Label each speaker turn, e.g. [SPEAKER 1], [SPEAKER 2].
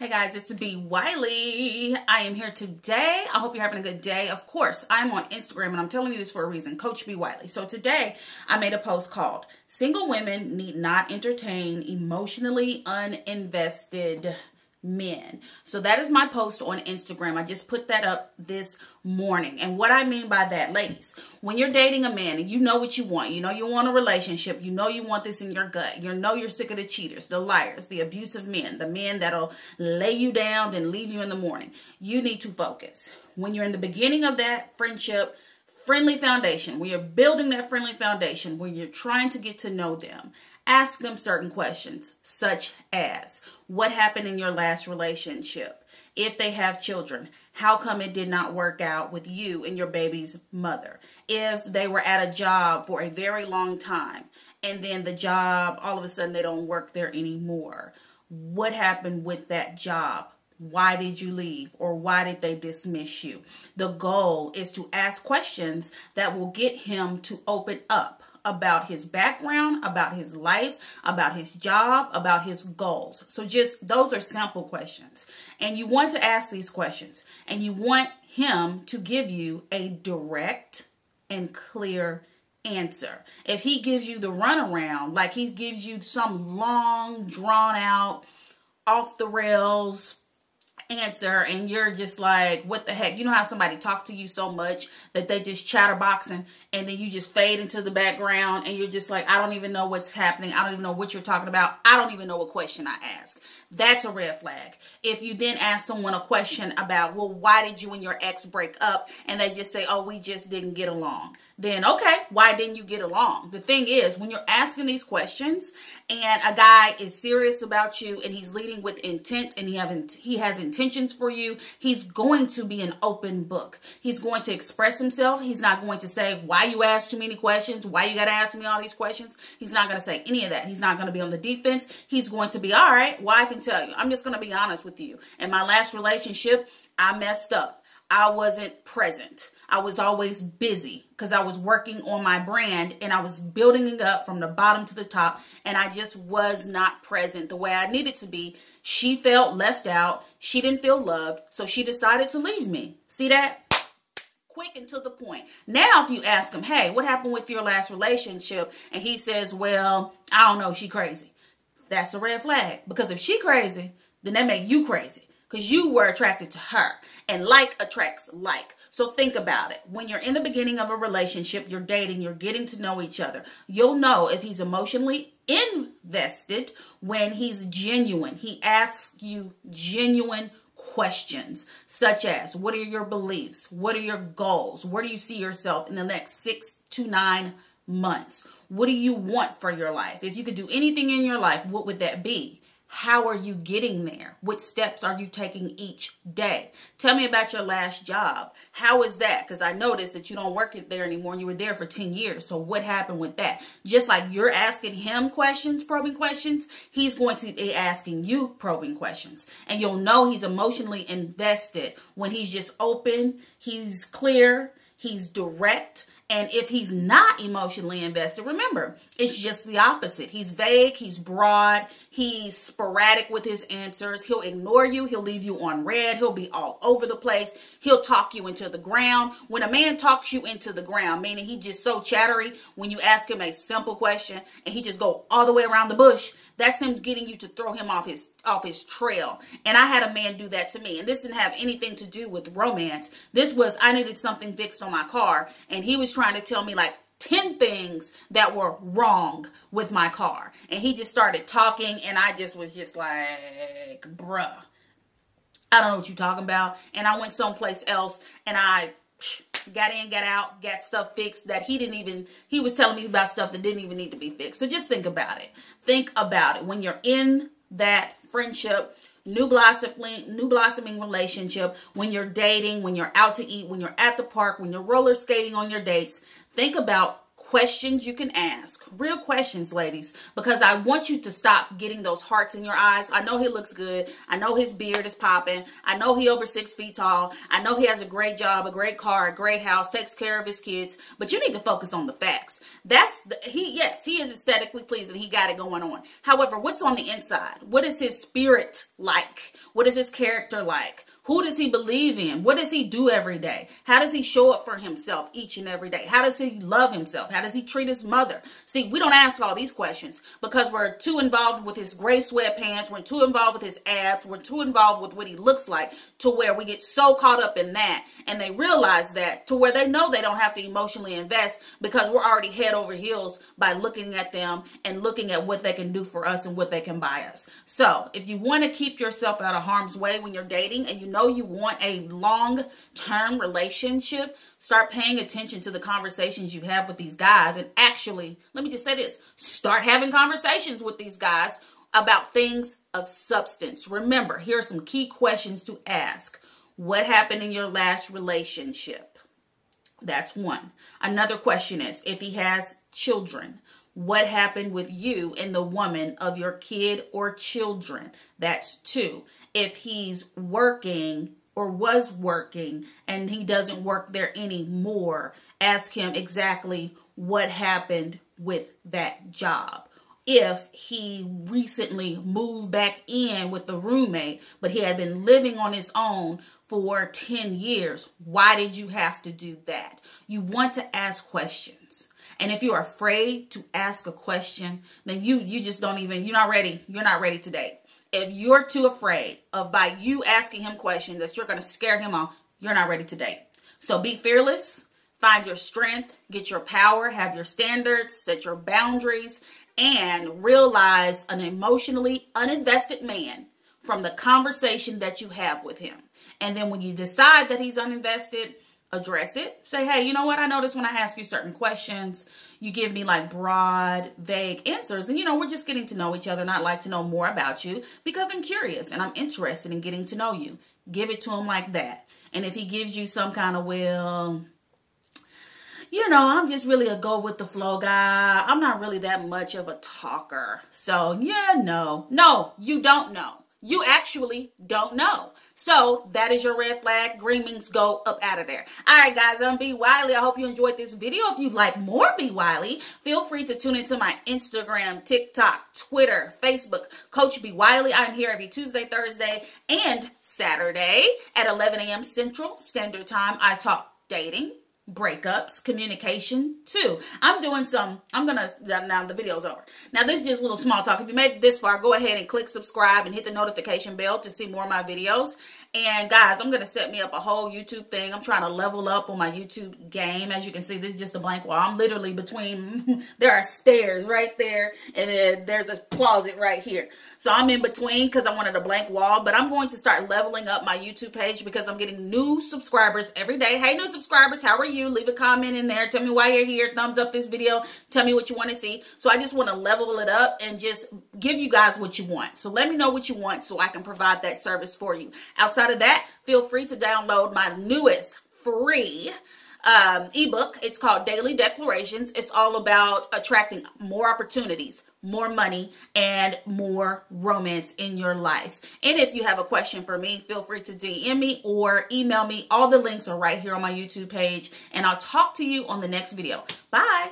[SPEAKER 1] Hey guys, it's B. Wiley. I am here today. I hope you're having a good day. Of course, I'm on Instagram and I'm telling you this for a reason. Coach B. Wiley. So today I made a post called Single Women Need Not Entertain Emotionally Uninvested Men. So that is my post on Instagram. I just put that up this morning. And what I mean by that, ladies, when you're dating a man and you know what you want, you know you want a relationship, you know you want this in your gut, you know you're sick of the cheaters, the liars, the abusive men, the men that'll lay you down then leave you in the morning, you need to focus. When you're in the beginning of that friendship, friendly foundation, when you're building that friendly foundation, when you're trying to get to know them, ask them certain questions, such as, what happened in your last relationship? If they have children, how come it did not work out with you and your baby's mother? If they were at a job for a very long time, and then the job, all of a sudden they don't work there anymore. What happened with that job? Why did you leave? Or why did they dismiss you? The goal is to ask questions that will get him to open up about his background, about his life, about his job, about his goals. So just those are simple questions. And you want to ask these questions and you want him to give you a direct and clear answer. If he gives you the runaround, like he gives you some long, drawn out, off the rails answer and you're just like, what the heck? You know how somebody talk to you so much that they just chatterboxing and then you just fade into the background and you're just like, I don't even know what's happening. I don't even know what you're talking about. I don't even know what question I asked. That's a red flag. If you then ask someone a question about, well, why did you and your ex break up? And they just say, oh, we just didn't get along. Then, okay, why didn't you get along? The thing is, when you're asking these questions and a guy is serious about you and he's leading with intent and he has intentions for you, he's going to be an open book. He's going to express himself. He's not going to say, why you ask too many questions? Why you got to ask me all these questions? He's not going to say any of that. He's not going to be on the defense. He's going to be, all right, well, I can tell you. I'm just going to be honest with you. In my last relationship, I messed up. I wasn't present. I was always busy because I was working on my brand and I was building it up from the bottom to the top and I just was not present the way I needed to be. She felt left out. She didn't feel loved. So she decided to leave me. See that? Quick and to the point. Now, if you ask him, hey, what happened with your last relationship? And he says, well, I don't know. She crazy. That's a red flag because if she crazy, then that make you crazy. Because you were attracted to her. And like attracts like. So think about it. When you're in the beginning of a relationship, you're dating, you're getting to know each other. You'll know if he's emotionally invested when he's genuine. He asks you genuine questions. Such as, what are your beliefs? What are your goals? Where do you see yourself in the next 6 to 9 months? What do you want for your life? If you could do anything in your life, what would that be? How are you getting there? What steps are you taking each day? Tell me about your last job. How is that? Because I noticed that you don't work there anymore and you were there for 10 years. So what happened with that? Just like you're asking him questions, probing questions, he's going to be asking you probing questions. And you'll know he's emotionally invested when he's just open, he's clear, he's direct. And if he's not emotionally invested, remember, it's just the opposite. He's vague, he's broad, he's sporadic with his answers. He'll ignore you, he'll leave you on red, he'll be all over the place. He'll talk you into the ground. When a man talks you into the ground, meaning he's just so chattery, when you ask him a simple question and he just go all the way around the bush, that's him getting you to throw him off his trail. And I had a man do that to me. And this didn't have anything to do with romance. This was, I needed something fixed on my car. And he was trying to tell me like 10 things that were wrong with my car. And he just started talking and I just was just like, bruh, I don't know what you're talking about. And I went someplace else and I got in, got out, got stuff fixed that he was telling me about stuff that didn't even need to be fixed. So just think about it. Think about it. When you're in that friendship, new blossoming relationship, when you're dating, when you're out to eat, when you're at the park, when you're roller skating on your dates, think about questions you can ask. Real questions, ladies, because I want you to stop getting those hearts in your eyes. I know he looks good. I know his beard is popping. I know he over 6 feet tall. I know he has a great job, a great car, a great house, takes care of his kids, but you need to focus on the facts. Yes, he is aesthetically pleasing. He got it going on. However, what's on the inside? What is his spirit like? What is his character like? Who does he believe in? What does he do every day? How does he show up for himself each and every day? How does he love himself? How does he treat his mother? See, we don't ask all these questions because we're too involved with his gray sweatpants. We're too involved with his abs. We're too involved with what he looks like to where we get so caught up in that. And they realize that to where they know they don't have to emotionally invest because we're already head over heels by looking at them and looking at what they can do for us and what they can buy us. So if you want to keep yourself out of harm's way when you're dating and you know you want a long-term relationship, start paying attention to the conversations you have with these guys. And actually, let me just say this, start having conversations with these guys about things of substance. Remember, here are some key questions to ask. What happened in your last relationship? That's one. Another question is, if he has children, what happened with you and the woman of your kid or children? That's two. If he's working or was working and he doesn't work there anymore, ask him exactly what happened with that job. If he recently moved back in with the roommate, but he had been living on his own for 10 years, why did you have to do that? You want to ask questions. And if you're afraid to ask a question, then you just don't even, you're not ready to date. If you're too afraid of by you asking him questions that you're going to scare him off, you're not ready to date. So be fearless, find your strength, get your power, have your standards, set your boundaries, and realize an emotionally uninvested man from the conversation that you have with him. And then when you decide that he's uninvested, address it. Say, hey, you know what? I notice when I ask you certain questions, you give me like broad, vague answers. And, we're just getting to know each other. And I'd like to know more about you because I'm curious and I'm interested in getting to know you. Give it to him like that. And if he gives you some kind of, well, I'm just really a go with the flow guy. I'm not really that much of a talker. So, no, you don't know. You actually don't know. So that is your red flag. Green means go up out of there. All right, guys, I'm B. Wiley. I hope you enjoyed this video. If you'd like more B. Wiley, feel free to tune into my Instagram, TikTok, Twitter, Facebook, Coach B. Wiley. I'm here every Tuesday, Thursday, and Saturday at 11 a.m. Central Standard Time. I talk dating, breakups, communication too. now the video's over. Now this is just a little small talk. If you made it this far, go ahead and click subscribe and hit the notification bell to see more of my videos. And guys, I'm going to set me up a whole YouTube thing. I'm trying to level up on my YouTube game. As you can see, this is just a blank wall. I'm literally between, there are stairs right there, and then there's a closet right here. So I'm in between because I wanted a blank wall, but I'm going to start leveling up my YouTube page because I'm getting new subscribers every day. Hey, new subscribers, how are you? Leave a comment in there. Tell me why you're here. Thumbs up this video. Tell me what you want to see. So I just want to level it up and just give you guys what you want. So let me know what you want so I can provide that service for you. Outside of that, feel free to download my newest free ebook. It's called Daily Declarations. It's all about attracting more opportunities, more money, and more romance in your life. And if you have a question for me, feel free to DM me or email me. All the links are right here on my YouTube page. And I'll talk to you on the next video. Bye.